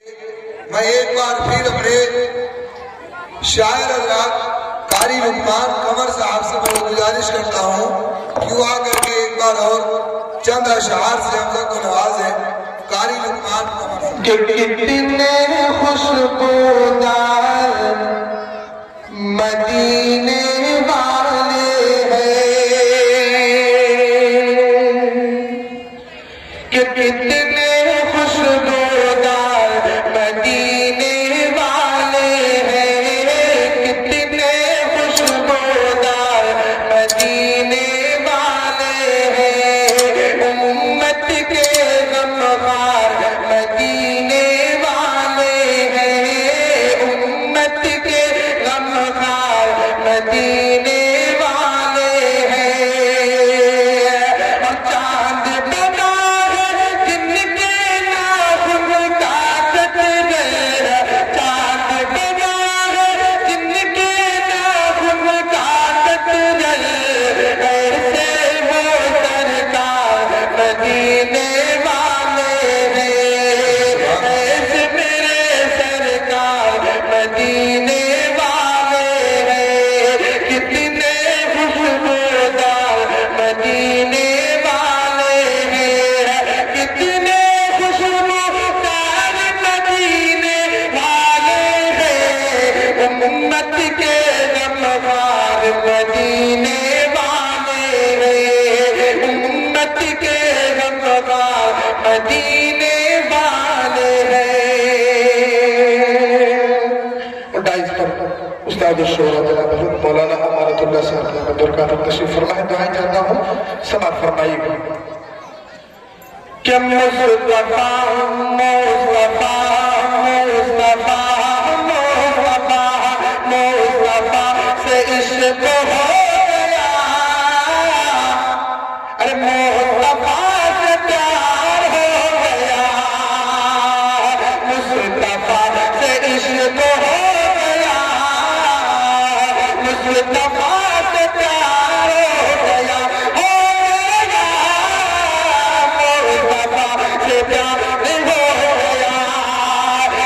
میں ایک بار پھر اپنے شاعر حضرات قاری لقمان قمر صاحب سے میں گزارش کرتا ہوں کہ وہ آ کر کے ایک بار اور چند اشعار سے ہم سب کو نوازیں. قاری لقمان قمر صاحب. کتنے خوشبودار مدینے والے ہیں، کتنے خوشبودار مدینے والے ہیں، کتنے خوشبودار مدینے والے ہیں، امت کے غمخوار مدینے والے ہیں، امت کے غمخوار مدینے والے ہیں. اور چاند بنا ہے جن کے ناخن کاٹ گئے، چاند بنا ہے جن کے ناخن کاٹ گئے، ایسے وہ سرکار مدینے والے ہیں، ایسے میرے سرکار مدینے والے ہیں. کتنے خوشبودار مدینے والے ہیں، کتنے خوشبودار مدینے والے ہیں، امت کے غمخوار مدینے والے ہیں، امت کے غمخوار مدینے والے ہیں. اور ڈائز پر استاد الشہرہ جناب مولانا امانت اللہ صاحب نے درکات تشریف فرمائے. دعائیں چاہتا ہوں سماعت فرمائیے گا کہ مصطفیٰ سے عشق ہو گیا، ارے مصطفیٰ سے پیار ہو گیا، مصطفیٰ سے عشق ہو گیا، مصطفیٰ سے پیار ہو گیا، مصطفیٰ سے پیار ہو گیا،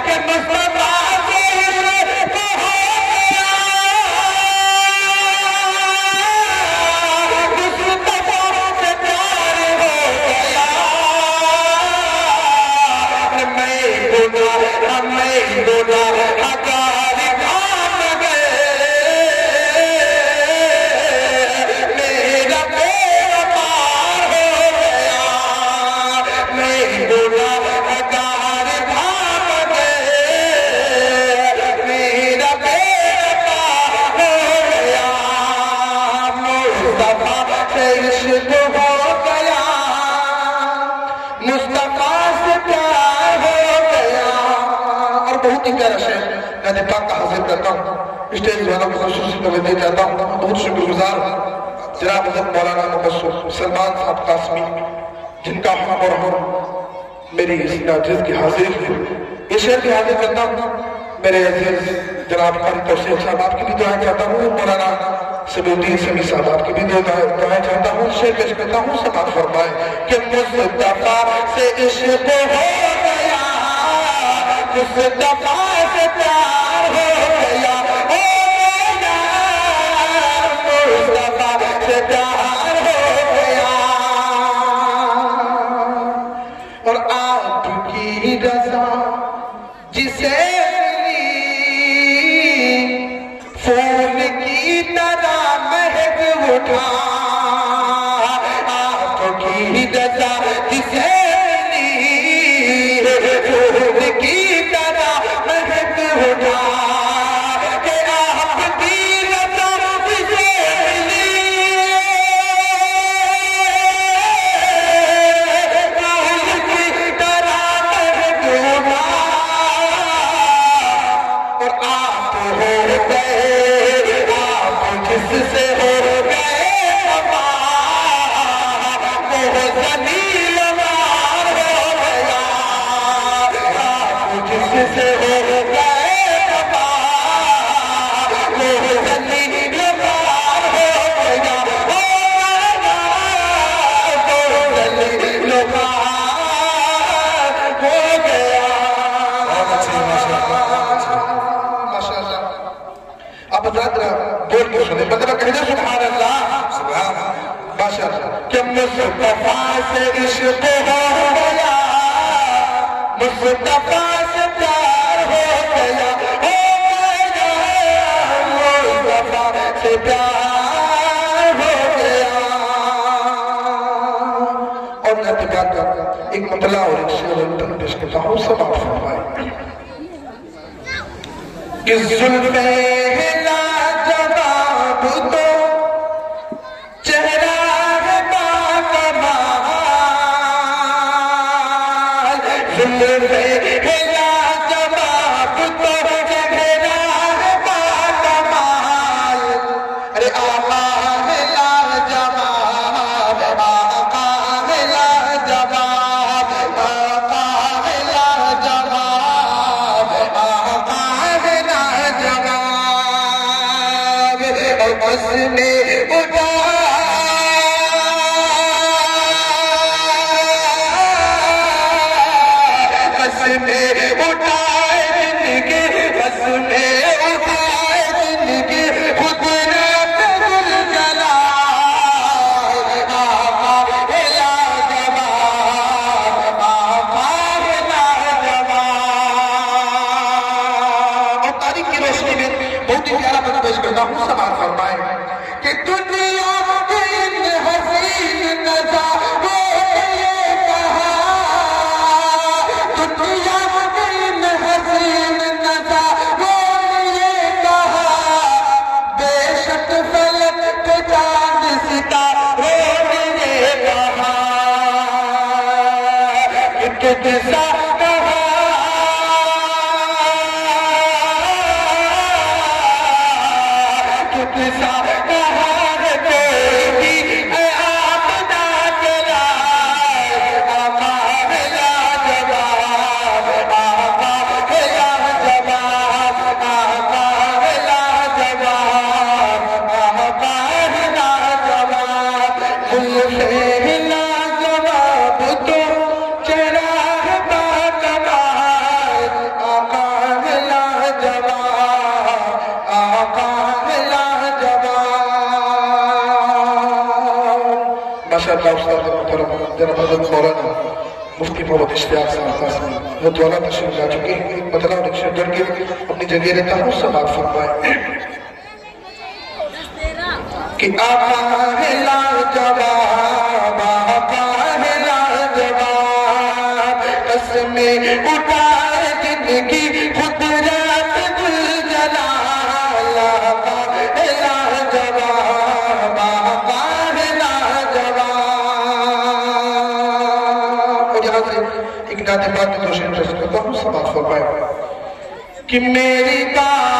کہ مصطفیٰ سے عشق ہو گیا، مصطفیٰ سے پیار ہو گیا. ہمیں گناہ ہکار کھان گئے، میرا پیڑ پار ہو گیا، میں گناہ ہکار کھان گئے، میرا پیڑ پار ہو گیا، مصطفیٰ سے عشق ہو گیا، مصطفیٰ سے پیار ہو گیا. اور بہت ہی پیارا شعر میں پاک کا حاضر کرتا ہوں، اسٹیج والوں کو خصوصی توجہ چاہتا ہوں. بہت شکر گزار جناب حضرت مولانا مبشر سلمان صاحب قاسمی جن کا ہم اور ہم میری اس ناجز کی حاضر ہے. یہ شعر کی حاضر کرتا ہوں میرے عزیز جناب قاری توصیف صاحب، آپ کی بھی دعائیں چاہتا ہوں، مولانا سمیع الدین سمیع صاحب آپ کی بھی دعائیں چاہتا ہوں. شعر پیش کرتا ہوں سماعت فرمائے کہ مصطفیٰ سے عشق ہو گیا، مصطفیٰ سے پیار ہو گیا، مصطفیٰ سے پیار ہو گیا. اور آپ کی رضا جسے ملی، پھول کی طرح مہک اٹھا، آپ کی رضا جسے ملی، پھول کی طرح مہک اٹھا، کہ آپ کی رضا جسے ملی، پھول کی طرح مہک اٹھا، کہ مصطفیٰ سے عشق ہو گیا، مصطفیٰ سے پیار ہو گیا، مصطفیٰ سے پیار ہو گیا۔ اور میں تبیات کا ایک مطلع اور ایک شعر انتن پیش کرتا ہوں، سب آپ فرمائیں کہ زلفیں لاجواب تو چہرہ ہے باکمال، زلفیں لاجواب تو چہرہ ہے باکمال، ارے آقا ہے لاجواب، آقا ہے لاجواب، آقا ہے لاجواب، آقا ہے لاجواب، اور بس میں اٹھا کہ دنیا ان حسین نظاروں یہ کہا، دنیا ان حسین نظاروں یہ کہا، بے شک فلک پہ چاند ستاروں نے یہ کہا، کہ کسا جناب حضرت مولانا مفتی محمد اشتیاق صاحب قاسمی وہ دوارا تشریف لا چکے ہیں، ایک مطلع اور ایک شعر جڑ کے اپنی جگہ رہتا ہوں، سب آپ فرمائیں کہ آقا ہے لاجواب، آقا ہے لاجواب، قسمیں اٹھائے جن کی قدرت ذوالجلال، آقا ہے لاجواب، آقا ہے لاجواب۔ اور یہاں سے ایک نعت پاک کی دو شعر پیش کرتا ہوں، سب آپ فرمائیں کہ میری بات